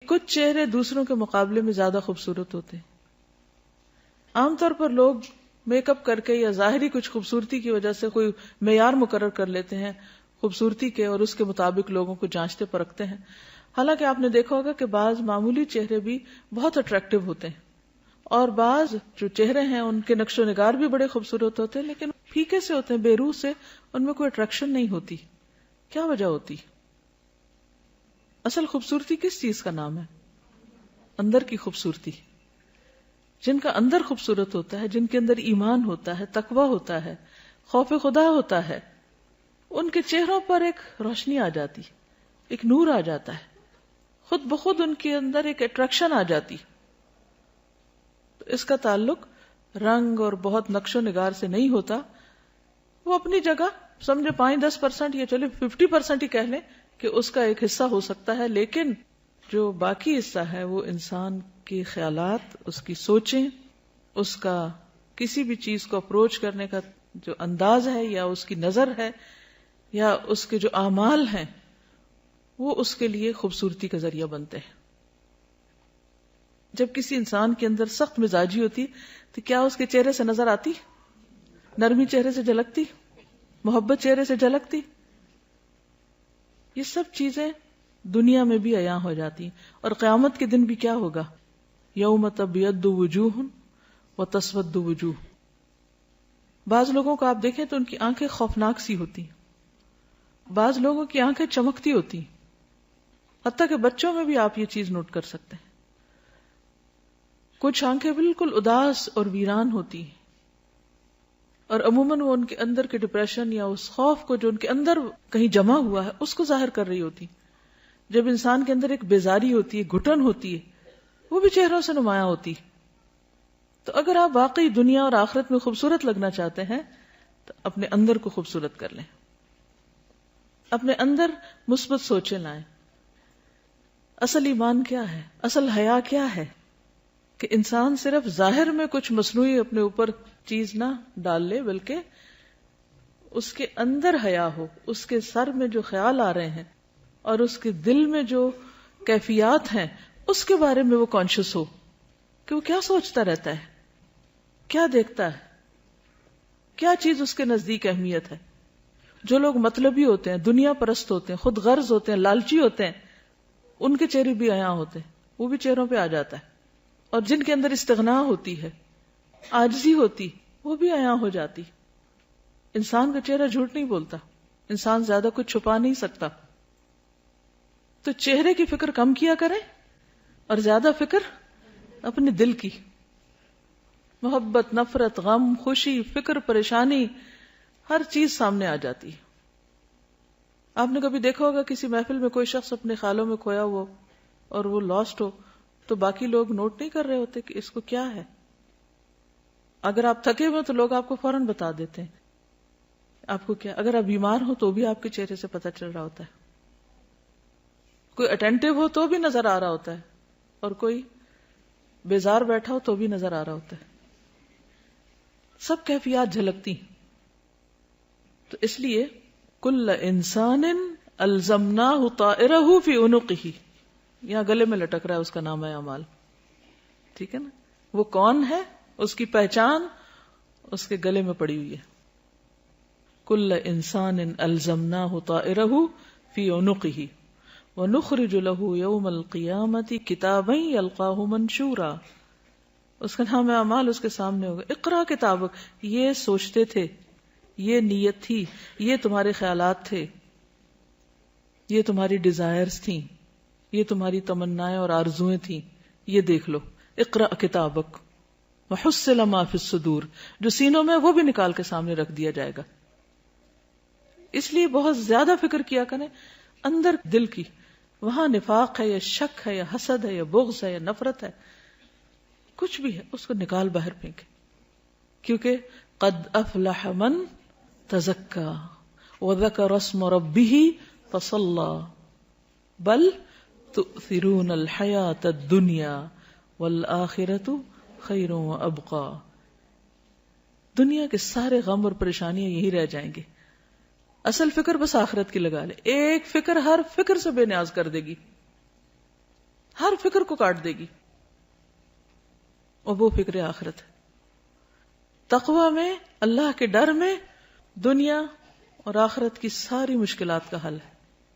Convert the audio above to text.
کچھ چہرے دوسروں کے مقابلے میں زیادہ خوبصورت ہوتے ہیں. عام طور پر لوگ میک اپ کر کے یا ظاہری کچھ خوبصورتی کی وجہ سے کوئی معیار مقرر کر لیتے ہیں خوبصورتی کے، اور اس کے مطابق لوگوں کو جانچتے پرکھتے ہیں. حالانکہ آپ نے دیکھا ہوگا کہ بعض معمولی چہرے بھی بہت اٹریکٹیو ہوتے ہیں، اور بعض جو چہرے ہیں ان کے نقش و نگار بھی بڑے خوبصورت ہوتے ہیں، لیکن پھیکے سے ہوتے ہیں، بے روح سے، ان میں کوئی اٹریکشن نہیں ہوتی. کیا وجہ ہوتی؟ اصل خوبصورتی کس چیز کا نام ہے؟ اندر کی خوبصورتی. جن کا اندر خوبصورت ہوتا ہے، جن کے اندر ایمان ہوتا ہے، تقویٰ ہوتا ہے، خوف خدا ہوتا ہے، ان کے چہروں پر ایک روشنی آ جاتی، ایک نور آ جاتا ہے، خود بخود ان کے اندر ایک اٹریکشن آ جاتی. تو اس کا تعلق رنگ اور بہت نقش و نگار سے نہیں ہوتا. وہ اپنی جگہ سمجھے 5-10% یا چلے 50% ہی کہہ لیں کہ اس کا ایک حصہ ہو سکتا ہے، لیکن جو باقی حصہ ہے وہ انسان کے خیالات، اس کی سوچیں، اس کا کسی بھی چیز کو اپروچ کرنے کا جو انداز ہے، یا اس کی نظر ہے، یا اس کے جو اعمال ہیں، وہ اس کے لیے خوبصورتی کا ذریعہ بنتے ہیں. جب کسی انسان کے اندر سخت مزاجی ہوتی تو کیا اس کے چہرے سے نظر آتی؟ نرمی چہرے سے جھلکتی، محبت چہرے سے جھلکتی. یہ سب چیزیں دنیا میں بھی عیاں ہو جاتی ہیں. اور قیامت کے دن بھی کیا ہوگا؟ یوم تبیض وجوہ وتسود وجوہ. بعض لوگوں کو آپ دیکھیں تو ان کی آنکھیں خوفناک سی ہوتی ہیں، بعض لوگوں کی آنکھیں چمکتی ہوتی ہیں، حتیٰ کہ بچوں میں بھی آپ یہ چیز نوٹ کر سکتے ہیں. کچھ آنکھیں بالکل اداس اور ویران ہوتی ہیں، اور عموماً وہ ان کے اندر کے ڈپریشن یا اس خوف کو جو ان کے اندر کہیں جمع ہوا ہے اس کو ظاہر کر رہی ہوتی. جب انسان کے اندر ایک بیزاری ہوتی ہے، گھٹن ہوتی ہے، وہ بھی چہروں سے نمایاں ہوتی. تو اگر آپ واقعی دنیا اور آخرت میں خوبصورت لگنا چاہتے ہیں تو اپنے اندر کو خوبصورت کر لیں، اپنے اندر مثبت سوچیں لائیں. اصل ایمان کیا ہے؟ اصل حیا کیا ہے؟ کہ انسان صرف ظاہر میں کچھ مصنوعی اپنے اوپر چیز نہ ڈال لے، بلکہ اس کے اندر حیا ہو، اس کے سر میں جو خیال آ رہے ہیں اور اس کے دل میں جو کیفیات ہیں اس کے بارے میں وہ کانشیس ہو کہ وہ کیا سوچتا رہتا ہے، کیا دیکھتا ہے، کیا چیز اس کے نزدیک اہمیت ہے. جو لوگ مطلبی ہوتے ہیں، دنیا پرست ہوتے ہیں، خود غرض ہوتے ہیں، لالچی ہوتے ہیں، ان کے چہرے بھی عیاں ہوتے ہیں، وہ بھی چہروں پہ آ جاتا ہے. اور جن کے اندر استغنا ہوتی ہے، عاجزی ہوتی، وہ بھی عیاں ہو جاتی. انسان کا چہرہ جھوٹ نہیں بولتا، انسان زیادہ کچھ چھپا نہیں سکتا. تو چہرے کی فکر کم کیا کریں اور زیادہ فکر اپنے دل کی. محبت، نفرت، غم، خوشی، فکر، پریشانی، ہر چیز سامنے آ جاتی ہے. آپ نے کبھی دیکھا ہوگا کسی محفل میں کوئی شخص اپنے خیالوں میں کھویا ہو اور وہ لاسٹ ہو تو باقی لوگ نوٹ نہیں کر رہے ہوتے کہ اس کو کیا ہے. اگر آپ تھکے ہوئے تو لوگ آپ کو فوراً بتا دیتے ہیں آپ کو کیا. اگر آپ بیمار ہو تو بھی آپ کے چہرے سے پتہ چل رہا ہوتا ہے. کوئی اٹینٹیو ہو تو بھی نظر آ رہا ہوتا ہے، اور کوئی بیزار بیٹھا ہو تو بھی نظر آ رہا ہوتا ہے. سب کیفیات جھلکتی. تو اس لیے کل انسان الزمناہ طائرہ فی عنقہ، یہاں گلے میں لٹک رہا ہے، اس کا نام ہے اعمال. ٹھیک ہے نا؟ وہ کون ہے، اس کی پہچان اس کے گلے میں پڑی ہوئی ہے. کل انسان الزمناہ طائرہ فی عنقہ وَنُخْرِجُ لَهُ يَوْمَ الْقِيَامَةِ كِتَابًا يَلْقَاهُ مَنْشُورًا. اس کا نام اعمال اس کے سامنے ہوگا. اقرا کتابک. یہ سوچتے تھے، یہ نیت تھی، یہ تمہارے خیالات تھے، یہ تمہاری ڈیزائرز تھیں، یہ تمہاری تمنائیں اور آرزویں تھیں، یہ دیکھ لو. اقرا کتابک وحصل ما فی الصدور. جو سینوں میں وہ بھی نکال کے سامنے رکھ دیا جائے گا. اس لیے بہت زیادہ فکر کیا کریں اندر دل کی. وہاں نفاق ہے یا شک ہے یا حسد ہے یا بغض ہے یا نفرت ہے، کچھ بھی ہے، اس کو نکال باہر پھینکے. کیونکہ قد افلح من تزکا وذکر اسم ربہ فصلی بل تؤثرون الحیاۃ الدنیا والآخرۃ خیر وابقی. دنیا کے سارے غم اور پریشانیاں یہی رہ جائیں گے. اصل فکر بس آخرت کی لگا لے. ایک فکر ہر فکر سے بے نیاز کر دے گی. ہر فکر کو کاٹ دے گی، اور وہ فکر آخرت ہے۔ تقوی میں، اللہ کے ڈر میں، دنیا اور آخرت کی ساری مشکلات کا حل ہے۔